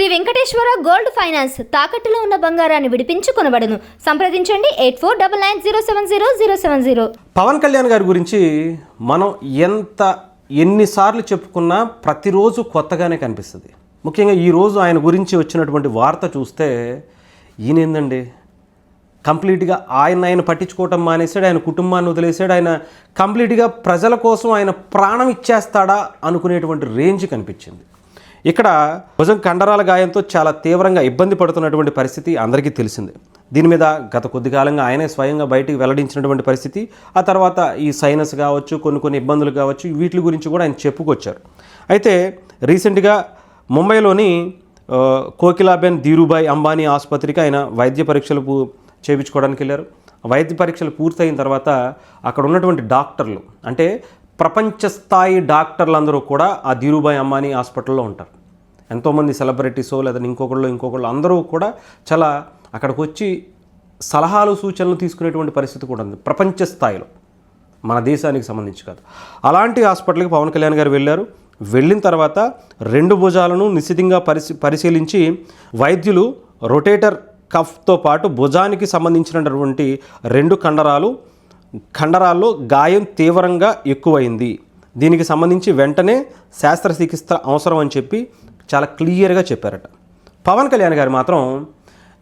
Shri Venkateswara gold finance తాకట్టులో ఉన్న బంగారాన్ని విడిపించి కొనబడును. సంప్రదించండి 8499070070. పవన్ కళ్యాణ్ గారి గురించి మనం ఎన్నిసార్లు చెప్పుకున్నా ప్రతిరోజు కొత్తగానే కనిపిస్తుంది. ముఖ్యంగా ఈరోజు ఆయన గురించి వచ్చినటువంటి వార్త చూస్తే ఈయనేందండి కంప్లీట్గా ఆయన పట్టించుకోవటం మానేశాడు, ఆయన కుటుంబాన్ని వదిలేశాడు, ఆయన కంప్లీట్గా ప్రజల కోసం ఆయన ప్రాణం ఇచ్చేస్తాడా అనుకునేటువంటి రేంజ్ కనిపించింది. ఇక్కడ భుజం కండరాల గాయంతో చాలా తీవ్రంగా ఇబ్బంది పడుతున్నటువంటి పరిస్థితి అందరికీ తెలిసిందే. దీని మీద గత కొద్ది కాలంగా ఆయనే స్వయంగా బయటికి వెల్లడించినటువంటి పరిస్థితి, ఆ తర్వాత ఈ సైనస్ కావచ్చు, కొన్ని ఇబ్బందులు కావచ్చు, వీటి గురించి కూడా ఆయన చెప్పుకొచ్చారు. అయితే రీసెంట్గా ముంబైలోని కోకిలాబెన్ ధీరుభాయ్ అంబానీ ఆసుపత్రికి ఆయన వైద్య పరీక్షలు చేయించుకోవడానికి వెళ్ళారు. వైద్య పరీక్షలు పూర్తయిన తర్వాత అక్కడ ఉన్నటువంటి డాక్టర్లు, అంటే ప్రపంచ స్థాయి డాక్టర్లు అందరూ కూడా ఆ ధీరుభాయ్ అంబానీ హాస్పిటల్లో ఉంటారు. ఎంతోమంది సెలబ్రిటీసో లేదా ఇంకొకళ్ళు అందరూ కూడా చాలా అక్కడికి వచ్చి సలహాలు సూచనలు తీసుకునేటువంటి పరిస్థితి కూడా ఉంది ప్రపంచ స్థాయిలో, మన దేశానికి సంబంధించి కాదు. అలాంటి హాస్పిటల్కి పవన్ కళ్యాణ్ గారు వెళ్ళారు. వెళ్ళిన తర్వాత రెండు భుజాలను నిశితంగా పరిశీలించి వైద్యులు రొటేటర్ కఫ్తో పాటు భుజానికి సంబంధించినటువంటి రెండు కండరాల్లో గాయం తీవ్రంగా ఎక్కువైంది, దీనికి సంబంధించి వెంటనే శస్త్రచికిత్స అవసరం అని చెప్పి చాలా క్లియర్గా చెప్పారట. పవన్ కళ్యాణ్ గారు మాత్రం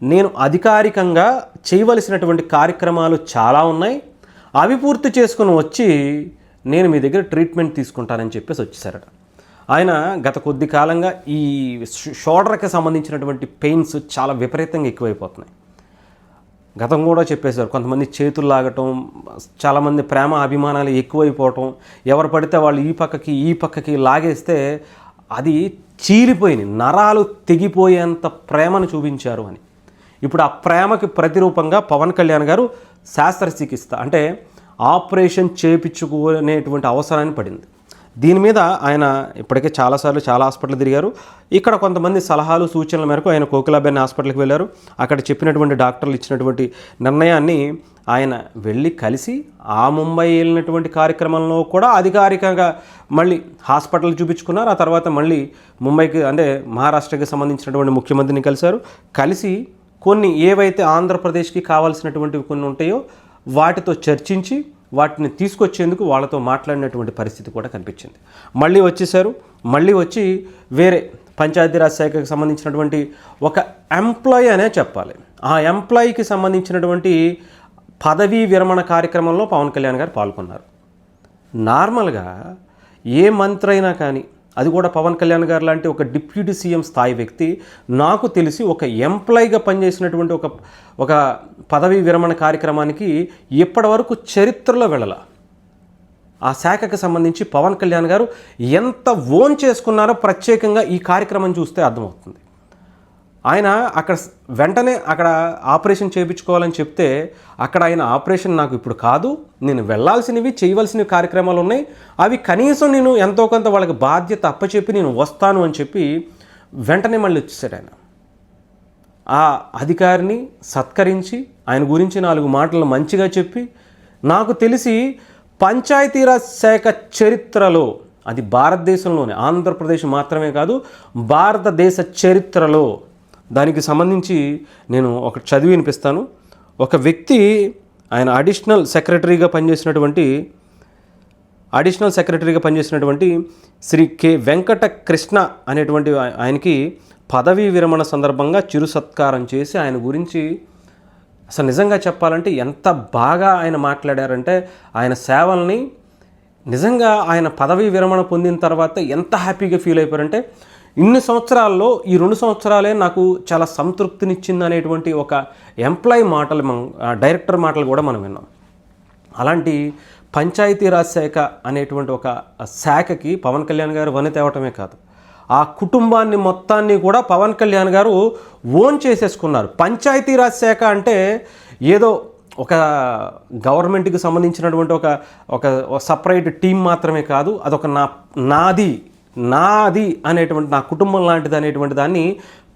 నేను అధికారికంగా చేయవలసినటువంటి కార్యక్రమాలు చాలా ఉన్నాయి, అవి పూర్తి చేసుకుని వచ్చి నేను మీ దగ్గర ట్రీట్మెంట్ తీసుకుంటానని చెప్పేసి వచ్చేసారట. ఆయన గత కొద్ది కాలంగా ఈ షోల్డర్కి సంబంధించినటువంటి పెయిన్స్ చాలా విపరీతంగా ఎక్కువైపోతున్నాయి. గతం కూడా చెప్పేశారు, కొంతమంది చేతులు లాగటం, చాలామంది ప్రేమ అభిమానాలు ఎక్కువైపోవటం, ఎవరు పడితే వాళ్ళు ఈ పక్కకి లాగేస్తే అది చీలిపోయినాయి, నరాలు తెగిపోయేంత ప్రేమను చూపించారు అని. ఇప్పుడు ఆ ప్రేమకి ప్రతిరూపంగా పవన్ కళ్యాణ్ గారు శస్త్రచికిత్స అంటే ఆపరేషన్ చేయించుకునేటువంటి అవసరాన్ని పడింది. దీని మీద ఆయన ఇప్పటికే చాలాసార్లు చాలా హాస్పిటల్ తిరిగారు. ఇక్కడ కొంతమంది సలహాలు సూచనల మేరకు ఆయన కోకిలాబెన్ హాస్పిటల్కి వెళ్ళారు. అక్కడ చెప్పినటువంటి డాక్టర్లు ఇచ్చినటువంటి నిర్ణయాన్ని ఆయన వెళ్ళి కలిసి ఆ ముంబై వెళ్ళినటువంటి కార్యక్రమంలో కూడా అధికారికంగా మళ్ళీ హాస్పిటల్ చూపించుకున్నారు. ఆ తర్వాత మళ్ళీ ముంబైకి అంటే మహారాష్ట్రకి సంబంధించినటువంటి ముఖ్యమంత్రిని కలిసి కొన్ని ఏవైతే ఆంధ్రప్రదేశ్కి కావాల్సినటువంటివి కొన్ని ఉంటాయో వాటితో చర్చించి వాటిని తీసుకొచ్చేందుకు వాళ్ళతో మాట్లాడినటువంటి పరిస్థితి కూడా కనిపించింది. మళ్ళీ వచ్చేసారు. మళ్ళీ వచ్చి వేరే పంచాయతీరాజ్ శాఖకు సంబంధించినటువంటి ఒక ఎంప్లాయీ అనే చెప్పాలి, ఆ ఎంప్లాయీకి సంబంధించినటువంటి పదవీ విరమణ కార్యక్రమంలో పవన్ కళ్యాణ్ గారు పాల్గొన్నారు. నార్మల్గా ఏ మంత్రి అయినా కానీ, అది కూడా పవన్ కళ్యాణ్ గారు లాంటి ఒక డిప్యూటీ సీఎం స్థాయి వ్యక్తి, నాకు తెలిసి ఒక ఎంప్లాయీగా పనిచేసినటువంటి ఒక పదవీ విరమణ కార్యక్రమానికి ఇప్పటి వరకు చరిత్రలో వెళ్ళాల. ఆ శాఖకు సంబంధించి పవన్ కళ్యాణ్ గారు ఎంత ఓన్ చేసుకున్నారో ప్రత్యేకంగా ఈ కార్యక్రమం చూస్తే అర్థమవుతుంది. ఆయన వెంటనే అక్కడ ఆపరేషన్ చేయించుకోవాలని చెప్తే అక్కడ ఆయన ఆపరేషన్ నాకు ఇప్పుడు కాదు, నేను వెళ్ళాల్సినవి చేయవలసిన కార్యక్రమాలు ఉన్నాయి, అవి కనీసం నేను ఎంతో కొంత వాళ్ళకి బాధ్యత అప్పచెప్పి నేను వస్తాను అని చెప్పి వెంటనే మళ్ళీ వచ్చేసాడు. ఆయన ఆ అధికారిని సత్కరించి ఆయన గురించి 4 మాటలు మంచిగా చెప్పి, నాకు తెలిసి పంచాయతీరాజ్ శాఖ చరిత్రలో, అది భారతదేశంలోనే, ఆంధ్రప్రదేశ్ మాత్రమే కాదు భారతదేశ చరిత్రలో, దానికి సంబంధించి నేను ఒకటి చదివి వినిపిస్తాను. ఒక వ్యక్తి ఆయన అడిషనల్ సెక్రటరీగా పనిచేసినటువంటి శ్రీ కె వెంకట కృష్ణ అనేటువంటి ఆయనకి పదవీ విరమణ సందర్భంగా చిరు సత్కారం చేసి ఆయన గురించి అసలు నిజంగా చెప్పాలంటే ఎంత బాగా ఆయన మాట్లాడారంటే, ఆయన సేవల్ని నిజంగా ఆయన పదవీ విరమణ పొందిన తర్వాత ఎంత హ్యాపీగా ఫీల్ అయిపోయారంటే, ఇన్ని సంవత్సరాల్లో ఈ 2 సంవత్సరాలే నాకు చాలా సంతృప్తినిచ్చింది అనేటువంటి ఒక ఎంప్లాయీ మాటలు, డైరెక్టర్ మాటలు కూడా మనం విన్నాం. అలాంటి పంచాయతీరాజ్ శాఖ అనేటువంటి ఒక శాఖకి పవన్ కళ్యాణ్ గారు వని తేవటమే కాదు, ఆ కుటుంబాన్ని మొత్తాన్ని కూడా పవన్ కళ్యాణ్ గారు ఓన్ చేసేసుకున్నారు. పంచాయతీరాజ్ శాఖ అంటే ఏదో ఒక గవర్నమెంట్కి సంబంధించినటువంటి ఒక సపరేట్ టీం మాత్రమే కాదు, అదొక నాది అనేటువంటి, నా కుటుంబం లాంటిది అనేటువంటి దాన్ని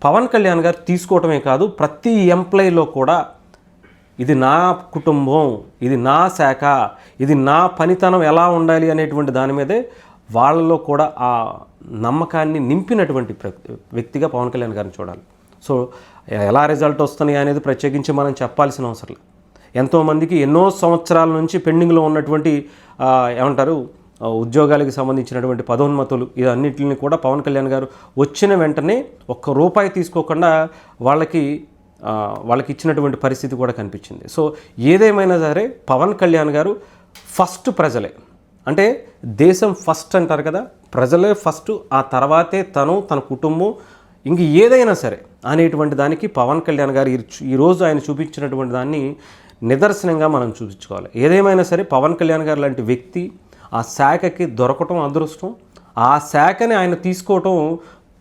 పవన్ కళ్యాణ్ గారు తీసుకోవటమే కాదు, ప్రతి ఎంప్లాయీలో కూడా ఇది నా కుటుంబం, ఇది నా శాఖ, ఇది నా పనితనం ఎలా ఉండాలి అనేటువంటి దాని మీదే వాళ్ళలో కూడా ఆ నమ్మకాన్ని నింపినటువంటి వ్యక్తిగా పవన్ కళ్యాణ్ గారిని చూడాలి. సో ఎలా రిజల్ట్ వస్తున్నాయి అనేది ప్రత్యేకించి మనం చెప్పాల్సిన అవసరం లేదు. ఎంతోమందికి ఎన్నో సంవత్సరాల నుంచి పెండింగ్లో ఉన్నటువంటి ఏమంటారు ఉద్యోగాలకు సంబంధించినటువంటి పదోన్నతులు ఇవన్నిటిని కూడా పవన్ కళ్యాణ్ గారు వచ్చిన వెంటనే ఒక్క రూపాయి తీసుకోకుండా వాళ్ళకి ఇచ్చినటువంటి పరిస్థితి కూడా కనిపించింది. సో ఏదేమైనా సరే పవన్ కళ్యాణ్ గారు ఫస్ట్ ప్రజలే, అంటే దేశం ఫస్ట్ అంటారు కదా, ప్రజలే ఫస్ట్, ఆ తర్వాతే తన కుటుంబం ఇంక ఏదైనా సరే అనేటువంటి దానికి పవన్ కళ్యాణ్ గారు ఈరోజు ఆయన చూపించినటువంటి దాన్ని నిదర్శనంగా మనం చూపించుకోవాలి. ఏదేమైనా సరే పవన్ కళ్యాణ్ గారు లాంటి వ్యక్తి ఆ శాఖకి దొరకటం అదృష్టం, ఆ శాఖని ఆయన తీసుకోవటం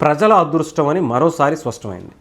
ప్రజల అదృష్టం అని మరోసారి స్పష్టమైంది.